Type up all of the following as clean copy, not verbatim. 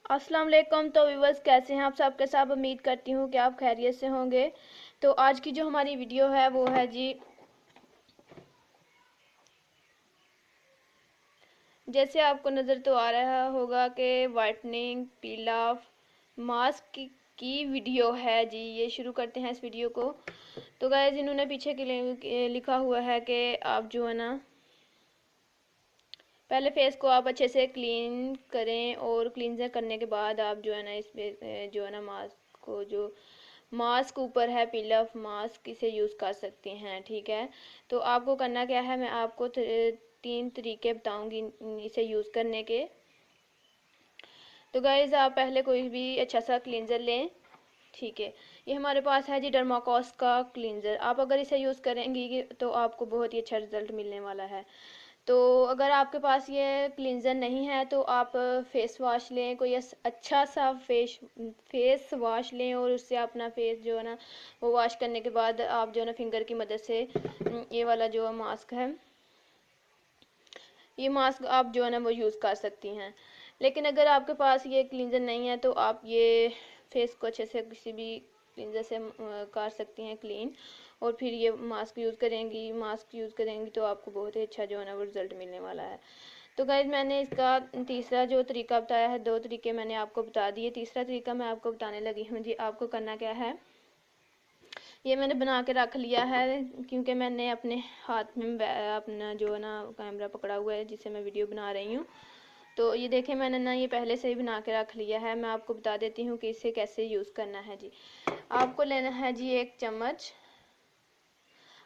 अस्सलाम वालेकुम। तो व्यूवर्स, कैसे हैं आप सब के सब। उम्मीद करती हूँ कि आप खैरियत से होंगे। तो आज की जो हमारी वीडियो है वो है जी, जैसे आपको नज़र तो आ रहा होगा कि वाइटनिंग पील ऑफ मास्क की वीडियो है जी। ये शुरू करते हैं इस वीडियो को। तो गाइस, इन्होंने पीछे के लिए लिखा हुआ है कि आप जो है ना, पहले फेस को आप अच्छे से क्लीन करें और क्लींजर करने के बाद आप जो है ना, इस पे जो है ना मास्क को, जो मास्क ऊपर है पील ऑफ मास्क, इसे यूज़ कर सकते हैं। ठीक है, तो आपको करना क्या है, मैं आपको 3 तरीके बताऊंगी इसे यूज़ करने के। तो गाइज, आप पहले कोई भी अच्छा सा क्लींजर लें। ठीक है, ये हमारे पास है जी डर्माकोस का क्लींजर। आप अगर इसे यूज़ करेंगी तो आपको बहुत ही अच्छा रिजल्ट मिलने वाला है। तो अगर आपके पास ये क्लींजर नहीं है तो आप फेस वॉश लें, कोई अच्छा सा फेस वॉश लें और उससे अपना फेस जो है ना वो वॉश करने के बाद आप जो है ना फिंगर की मदद से ये वाला जो मास्क है, ये मास्क आप जो है ना वो यूज़ कर सकती हैं। लेकिन अगर आपके पास ये क्लींजर नहीं है तो आप ये फेस को अच्छे से किसी भी क्लींजर से कर सकती हैं क्लीन, और फिर ये मास्क यूज़ करेंगी तो आपको बहुत ही अच्छा जो है ना वो रिज़ल्ट मिलने वाला है। तो गाइज, मैंने इसका तीसरा जो तरीका बताया है, 2 तरीके मैंने आपको बता दिए, तीसरा तरीका मैं आपको बताने लगी हूँ जी। आपको करना क्या है, ये मैंने बना के रख लिया है क्योंकि मैंने अपने हाथ में अपना जो है ना कैमरा पकड़ा हुआ है जिससे मैं वीडियो बना रही हूँ। तो ये देखें, मैंने ना ये पहले से ही बना के रख लिया है। मैं आपको बता देती हूँ कि इसे कैसे यूज़ करना है जी। आपको लेना है जी 1 चम्मच,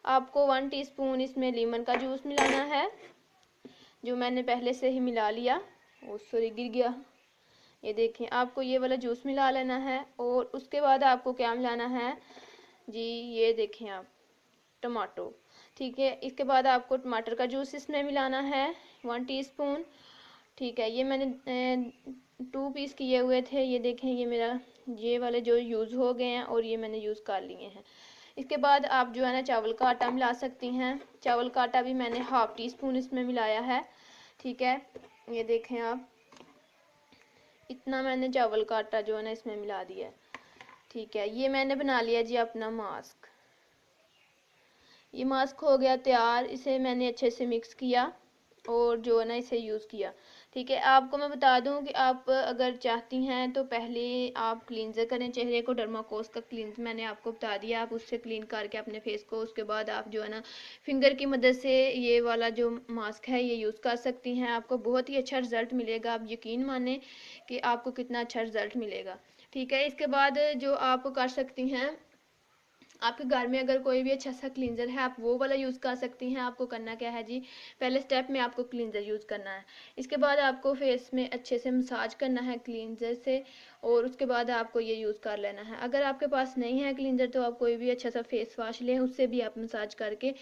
आपको 1 टीस्पून इसमें लीमन का जूस मिलाना है, जो मैंने पहले से ही मिला लिया। ओ सॉरी, गिर गया। ये देखें, आपको ये वाला जूस मिला लेना है। और उसके बाद आपको क्या मिलाना है जी, ये देखें आप, टमाटो। ठीक है, इसके बाद आपको टमाटर का जूस इसमें मिलाना है 1 टीस्पून। ठीक है, ये मैंने 2 पीस किए हुए थे। ये देखें, ये मेरा ये वाले जो यूज़ हो गए हैं और ये मैंने यूज़ कर लिए हैं। इसके बाद आप जो है ना चावल का आटा मिला सकती हैं। चावल का आटा भी मैंने 1/2 टीस्पून इसमें मिलाया है। ठीक है, ये देखें आप, इतना मैंने चावल का आटा जो है ना इसमें मिला दिया है। ठीक है, ये मैंने बना लिया जी अपना मास्क। ये मास्क हो गया तैयार। इसे मैंने अच्छे से मिक्स किया और जो है ना इसे यूज़ किया। ठीक है, आपको मैं बता दूं कि आप अगर चाहती हैं तो पहले आप क्लींजर करें चेहरे को। डर्माकोस का क्लींजर मैंने आपको बता दिया, आप उससे क्लीन करके अपने फेस को, उसके बाद आप जो है ना फिंगर की मदद से ये वाला जो मास्क है ये यूज़ कर सकती हैं। आपको बहुत ही अच्छा रिजल्ट मिलेगा, आप यकीन माने कि आपको कितना अच्छा रिजल्ट मिलेगा। ठीक है, इसके बाद जो आप कर सकती हैं, आपके घर में अगर कोई भी अच्छा सा क्लींजर है आप वो वाला यूज़ कर सकती हैं। आपको करना क्या है जी, पहले स्टेप में आपको क्लींजर यूज़ करना है। इसके बाद आपको फेस में अच्छे से मसाज करना है क्लींजर से, और उसके बाद आपको ये यूज़ कर लेना है। अगर आपके पास नहीं है क्लींजर तो आप कोई भी अच्छा सा फेस वॉश लें, उससे भी आप मसाज करके,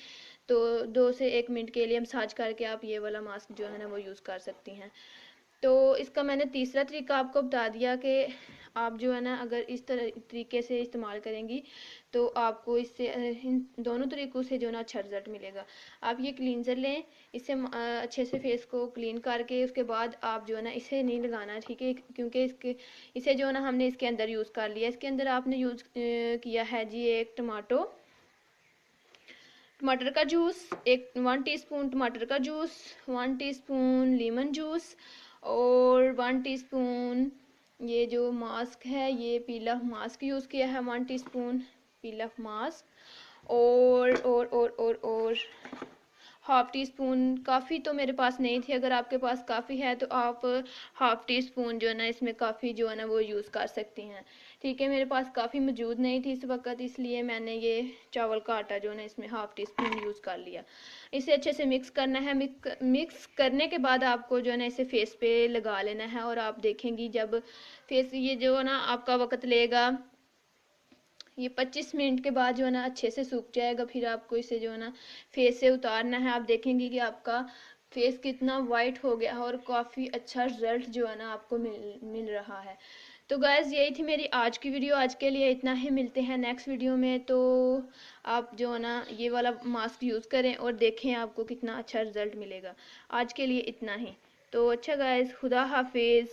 तो 2 से 1 मिनट के लिए मसाज करके आप ये वाला मास्क जो है ना वो यूज़ कर सकती हैं। तो इसका मैंने तीसरा तरीका आपको बता दिया कि आप जो है ना अगर इस तरह तरीके से इस्तेमाल करेंगी तो आपको इससे इन दोनों तरीक़ों से जो ना अच्छा रिज़ल्ट मिलेगा। आप ये क्लींजर लें, इससे अच्छे से फेस को क्लीन करके उसके बाद आप जो है ना इसे नहीं लगाना। ठीक है, क्योंकि इसे जो है ना हमने इसके अंदर यूज़ कर लिया। इसके अंदर आपने यूज़ किया है जी 1 टमाटर का जूस, 1 टीस्पून टमाटर का जूस, 1 टीस्पून लीमन जूस, और 1 टीस्पून ये जो मास्क है, ये पील ऑफ मास्क यूज़ किया है, 1 टीस्पून पील ऑफ मास्क, और 1/2 टीस्पून, काफ़ी तो मेरे पास नहीं थी, अगर आपके पास काफ़ी है तो आप 1/2 टीस्पून जो है ना इसमें काफ़ी जो है ना वो यूज़ कर सकती हैं। ठीक है, मेरे पास काफ़ी मौजूद नहीं थी इस वक्त, इसलिए मैंने ये चावल का आटा जो है ना इसमें 1/2 टीस्पून यूज़ कर लिया। इसे अच्छे से मिक्स करना है। मिक्स करने के बाद आपको जो है ना इसे फेस पे लगा लेना है, और आप देखेंगी जब फेस ये जो है ना आपका वक्त लेगा, ये 25 मिनट के बाद जो है ना अच्छे से सूख जाएगा। फिर आपको इसे जो है ना फेस से उतारना है। आप देखेंगे कि आपका फेस कितना वाइट हो गया है और काफ़ी अच्छा रिजल्ट जो है ना आपको मिल रहा है। तो गाइज़, यही थी मेरी आज की वीडियो। आज के लिए इतना ही, मिलते हैं नेक्स्ट वीडियो में। तो आप जो है ना ये वाला मास्क यूज़ करें और देखें आपको कितना अच्छा रिजल्ट मिलेगा। आज के लिए इतना ही। तो अच्छा गाइज़, खुदा हाफिज़।